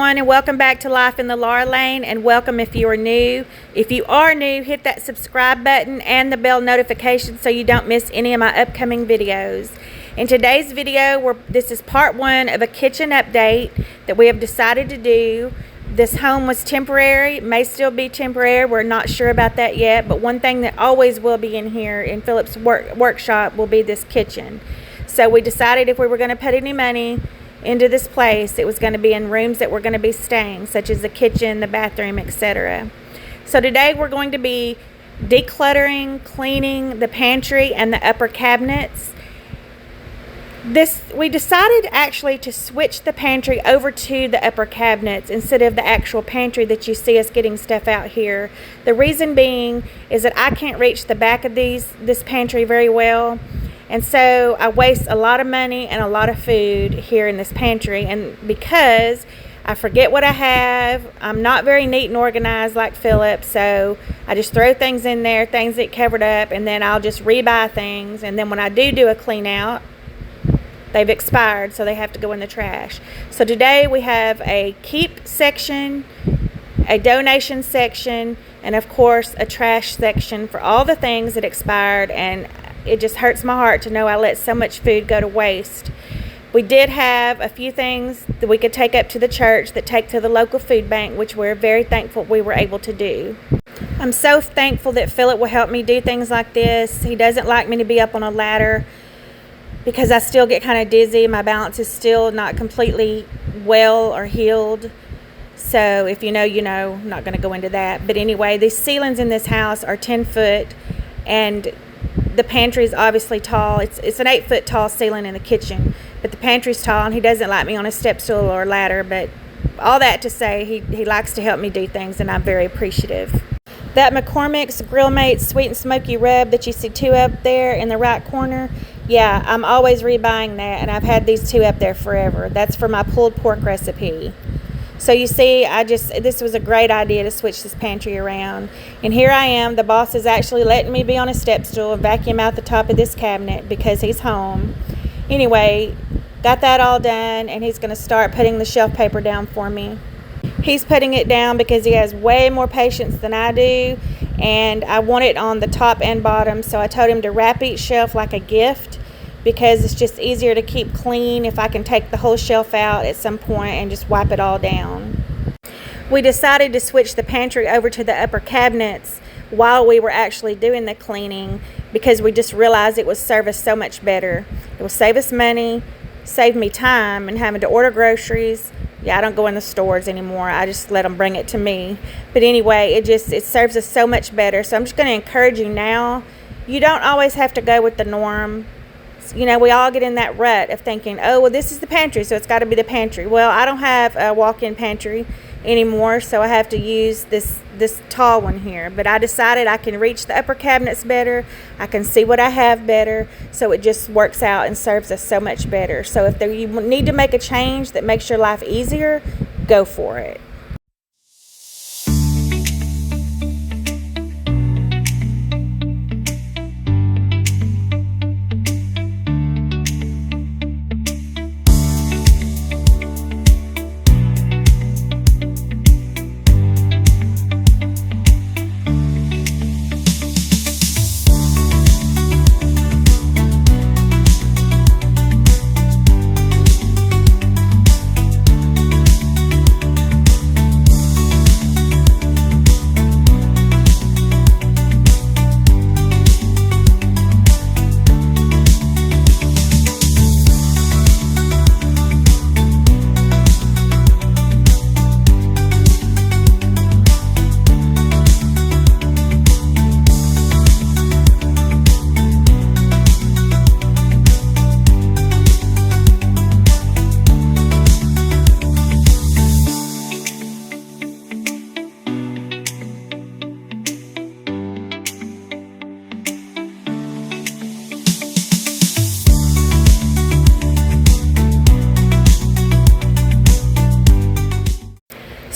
everyone, and welcome back to Life in the Laura Lane, and welcome if you are new. If you are new, hit that subscribe button and the bell notification so you don't miss any of my upcoming videos. In today's video, this is part one of a kitchen update that we have decided to do. This home was temporary, may still be temporary, we're not sure about that yet, but one thing that always will be in here in Philip's workshop will be this kitchen. So we decided if we were going to put any money into this place, it was going to be in rooms that we're going to be staying, such as the kitchen, the bathroom, etc. So today we're going to be decluttering, cleaning the pantry and the upper cabinets. We decided actually to switch the pantry over to the upper cabinets instead of the actual pantry that you see us getting stuff out here. The reason being is that I can't reach the back of this pantry very well. And so I waste a lot of money and a lot of food here in this pantry. And because I forget what I have, I'm not very neat and organized like Philip. So I just throw things in there, things that covered up, and then I'll just rebuy things. And then when I do a clean out, they've expired, so they have to go in the trash. So today we have a keep section, a donation section, and of course a trash section for all the things that expired. And it just hurts my heart to know I let so much food go to waste. We did have a few things that we could take up to the church that take to the local food bank, which we're very thankful we were able to do. I'm so thankful that Philip will help me do things like this. He doesn't like me to be up on a ladder because I still get kind of dizzy. My balance is still not completely well or healed. So if you know, you know. I'm not going to go into that. But anyway, these ceilings in this house are 10 foot, and the pantry is obviously tall. It's an 8-foot tall ceiling in the kitchen, but the pantry's tall, and he doesn't like me on a step stool or ladder. But all that to say, he likes to help me do things, and I'm very appreciative. That McCormick's Grill Mates Sweet and Smoky Rub that you see two up there in the right corner, yeah, I'm always rebuying that, and I've had these two up there forever. That's for my pulled pork recipe. So you see, this was a great idea to switch this pantry around. And here I am, the boss is actually letting me be on a step stool and vacuum out the top of this cabinet because he's home. Anyway, got that all done, and he's going to start putting the shelf paper down for me. He's putting it down because he has way more patience than I do, and I want it on the top and bottom, so I told him to wrap each shelf like a gift, because it's just easier to keep clean if I can take the whole shelf out at some point and just wipe it all down. We decided to switch the pantry over to the upper cabinets while we were actually doing the cleaning because we just realized it would serve us so much better. It will save us money, save me time and having to order groceries. Yeah, I don't go in the stores anymore. I just let them bring it to me. But anyway, it serves us so much better. So I'm just going to encourage you now. You don't always have to go with the norm. You know, we all get in that rut of thinking, oh, well, this is the pantry, so it's got to be the pantry. Well, I don't have a walk-in pantry anymore, so I have to use this tall one here. But I decided I can reach the upper cabinets better. I can see what I have better, so it just works out and serves us so much better. So if you need to make a change that makes your life easier, go for it.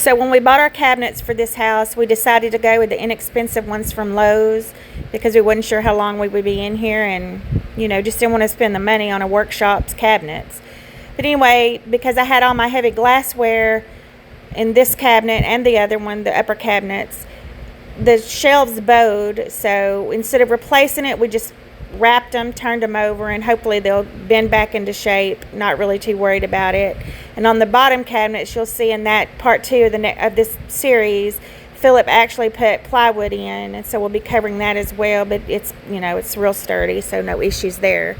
So when we bought our cabinets for this house, we decided to go with the inexpensive ones from Lowe's because we wasn't sure how long we would be in here, and just didn't want to spend the money on a workshop's cabinets. But anyway, because I had all my heavy glassware in this cabinet and the other one, the upper cabinets, the shelves bowed, so instead of replacing it, we just wrapped them, turned them over, and hopefully they'll bend back into shape. Not really too worried about it. And on the bottom cabinets, you'll see in that part 2 of this series, Philip actually put plywood in, and so we'll be covering that as well, but it's, you know, it's real sturdy, so no issues there.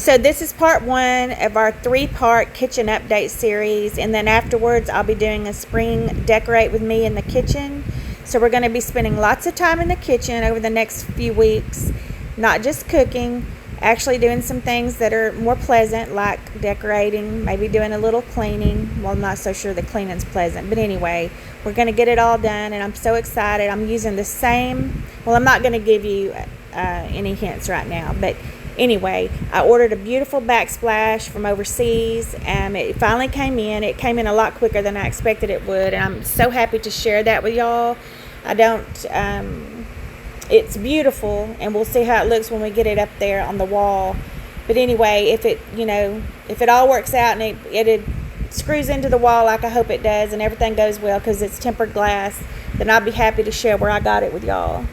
So this is part 1 of our 3-part kitchen update series, and then afterwards I'll be doing a spring decorate with me in the kitchen. So we're going to be spending lots of time in the kitchen over the next few weeks, not just cooking, actually doing some things that are more pleasant, like decorating, maybe doing a little cleaning. Well, I'm not so sure the cleaning's pleasant, but anyway, we're going to get it all done, and I'm so excited. I'm using the same, well, I'm not going to give you any hints right now, but anyway, I ordered a beautiful backsplash from overseas, and it finally came in. It came in a lot quicker than I expected it would, and I'm so happy to share that with y'all. It's beautiful, and we'll see how it looks when we get it up there on the wall. But anyway, if it all works out and it screws into the wall like I hope it does, and everything goes well because it's tempered glass, then I'll be happy to share where I got it with y'all.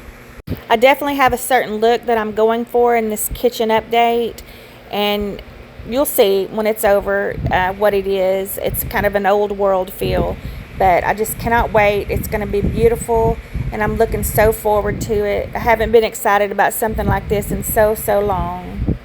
I definitely have a certain look that I'm going for in this kitchen update, and you'll see when it's over what it is. It's kind of an old world feel, but I just cannot wait. It's going to be beautiful, and I'm looking so forward to it. I haven't been excited about something like this in so long.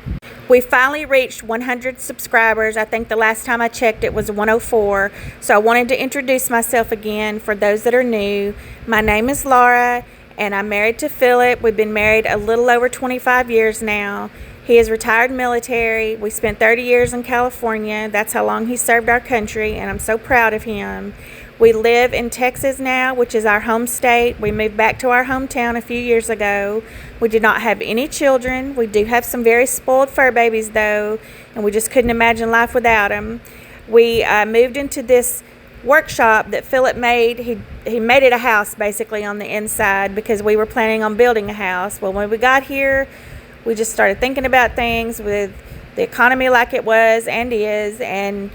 We finally reached 100 subscribers. I think the last time I checked it was 104. So I wanted to introduce myself again for those that are new. My name is Laura, and I'm married to Philip. We've been married a little over 25 years now. He is retired military. We spent 30 years in California. That's how long he served our country, and I'm so proud of him. We live in Texas now, which is our home state. We moved back to our hometown a few years ago. We did not have any children. We do have some very spoiled fur babies, though, and we just couldn't imagine life without them. We moved into this workshop that Philip made. He made it a house basically on the inside because we were planning on building a house. Well, when we got here, we just started thinking about things with the economy like it was and is, and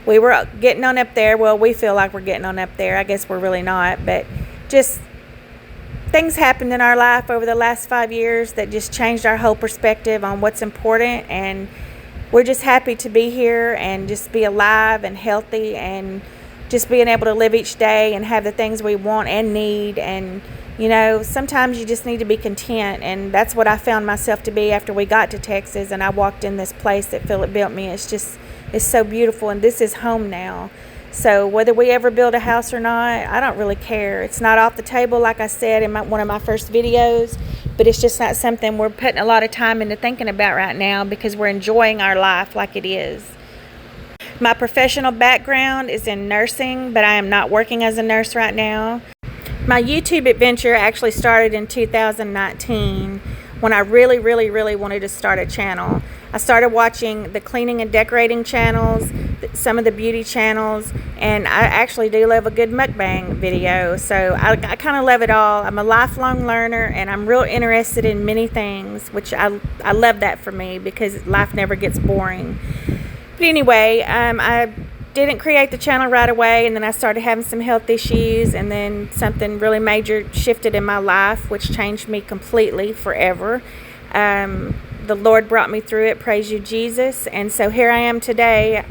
we were getting on up there. Well, we feel like we're getting on up there. I guess we're really not, but just things happened in our life over the last 5 years that just changed our whole perspective on what's important, and we're just happy to be here and just be alive and healthy and just being able to live each day and have the things we want and need. And sometimes you just need to be content, and that's what I found myself to be after we got to Texas and I walked in this place that Philip built me. It's so beautiful, and this is home now. So whether we ever build a house or not, I don't really care. It's not off the table, like I said in one of my first videos, but it's just not something we're putting a lot of time into thinking about right now because we're enjoying our life like it is. My professional background is in nursing, but I am not working as a nurse right now. My YouTube adventure actually started in 2019 when I really wanted to start a channel. I started watching the cleaning and decorating channels, some of the beauty channels, and I actually do love a good mukbang video. So I kind of love it all. I'm a lifelong learner, and I'm real interested in many things, which I love that for me because life never gets boring. But anyway, I didn't create the channel right away, and then I started having some health issues, and then something really major shifted in my life, which changed me completely forever. The Lord brought me through it, praise you Jesus, and so here I am today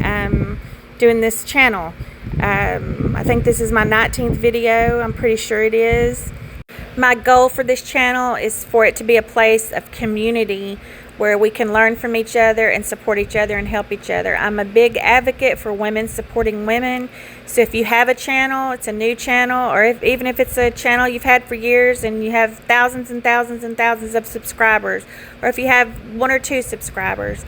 doing this channel. I think this is my 19th video, I'm pretty sure it is. My goal for this channel is for it to be a place of community where we can learn from each other and support each other and help each other. I'm a big advocate for women supporting women. So if you have a channel, it's a new channel, or even if it's a channel you've had for years and you have thousands and thousands and thousands of subscribers, or if you have 1 or 2 subscribers,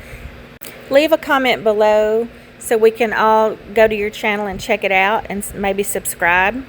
leave a comment below so we can all go to your channel and check it out and maybe subscribe.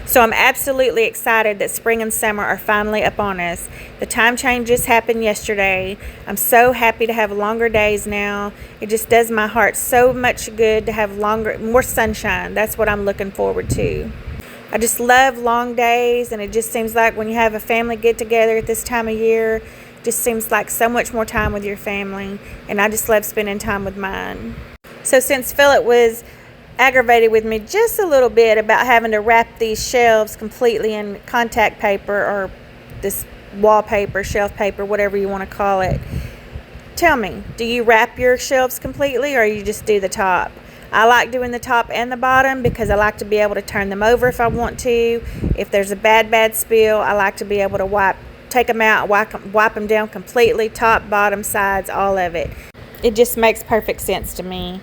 So I'm absolutely excited that spring and summer are finally upon us. The time changes happened yesterday. I'm so happy to have longer days now. It just does my heart so much good to have more sunshine. That's what I'm looking forward to. I just love long days, and it just seems like when you have a family get together at this time of year, it just seems like so much more time with your family, and I just love spending time with mine. So since Philip was aggravated with me just a little bit about having to wrap these shelves completely in contact paper, or this wallpaper, shelf paper, whatever you want to call it. Tell me, do you wrap your shelves completely, or you just do the top? I like doing the top and the bottom because I like to be able to turn them over if I want to. If there's a bad spill, I like to be able to take them out, wipe them down completely, top, bottom, sides, all of it. It just makes perfect sense to me.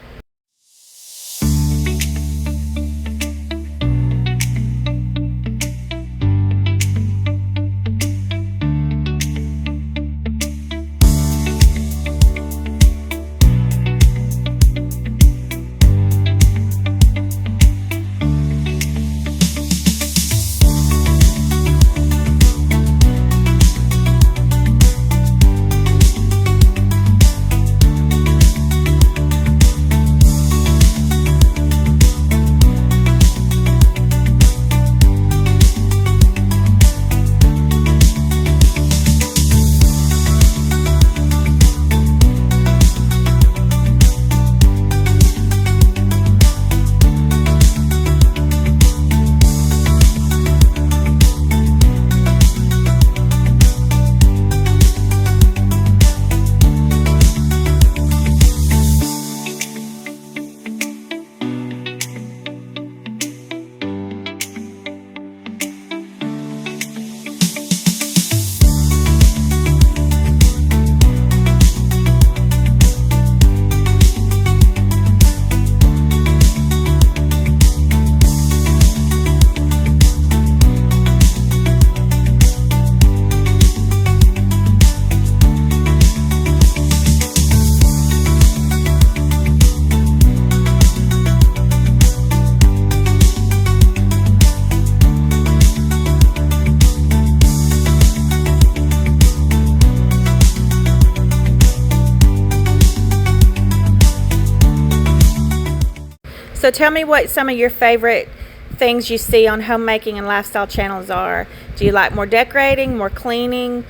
So tell me what some of your favorite things you see on homemaking and lifestyle channels are. Do you like more decorating, more cleaning,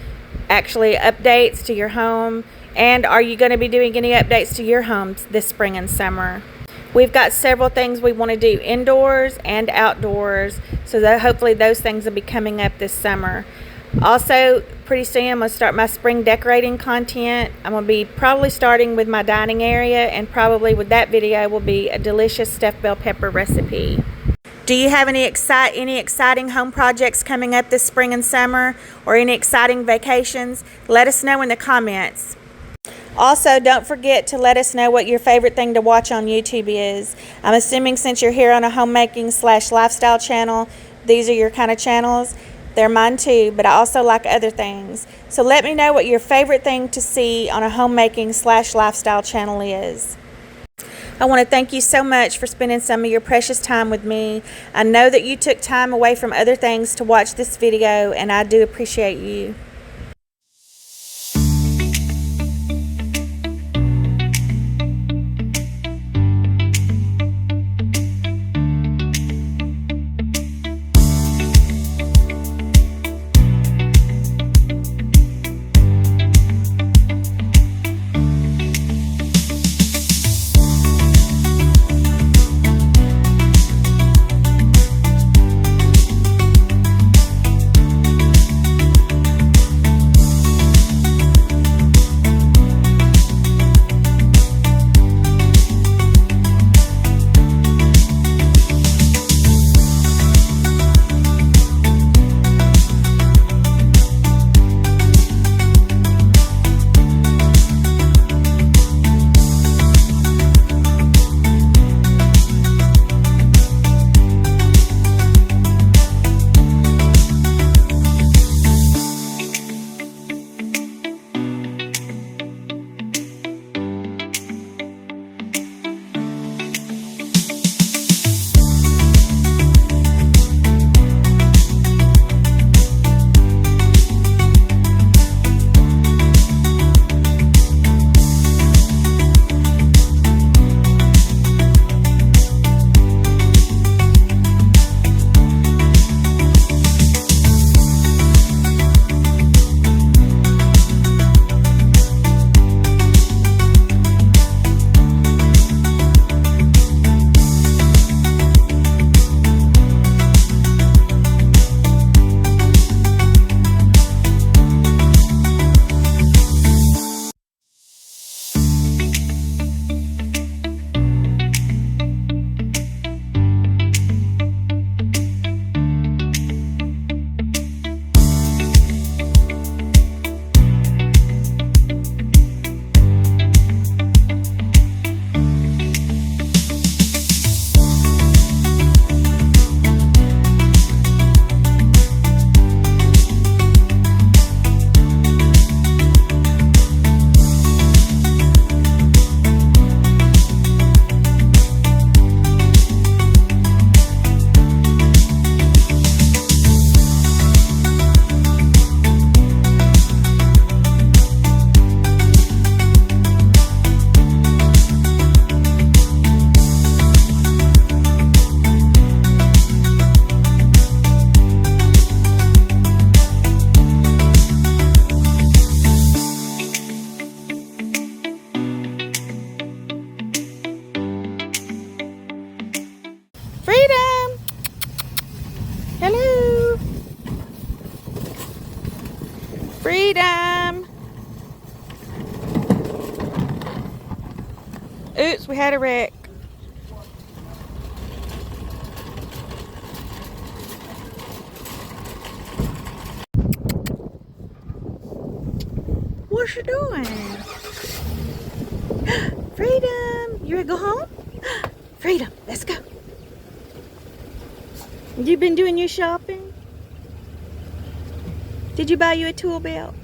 actually updates to your home? And are you going to be doing any updates to your homes this spring and summer? We've got several things we want to do indoors and outdoors, so that hopefully those things will be coming up this summer. Also, pretty soon I'm going to start my spring decorating content. I'm going to be probably starting with my dining area, and probably with that video will be a delicious stuffed bell pepper recipe. Do you have any exciting home projects coming up this spring and summer, or any exciting vacations? Let us know in the comments. Also, don't forget to let us know what your favorite thing to watch on YouTube is. I'm assuming since you're here on a homemaking/lifestyle channel, these are your kind of channels. They're mine too, but I also like other things. So let me know what your favorite thing to see on a homemaking/lifestyle channel is. I want to thank you so much for spending some of your precious time with me. I know that you took time away from other things to watch this video, and I do appreciate you. Freedom! Hello! Freedom! Oops, we had a wreck. What's you doing? Freedom! You ready to go home? Freedom, let's go. You been doing your shopping? Did you buy you a tool belt?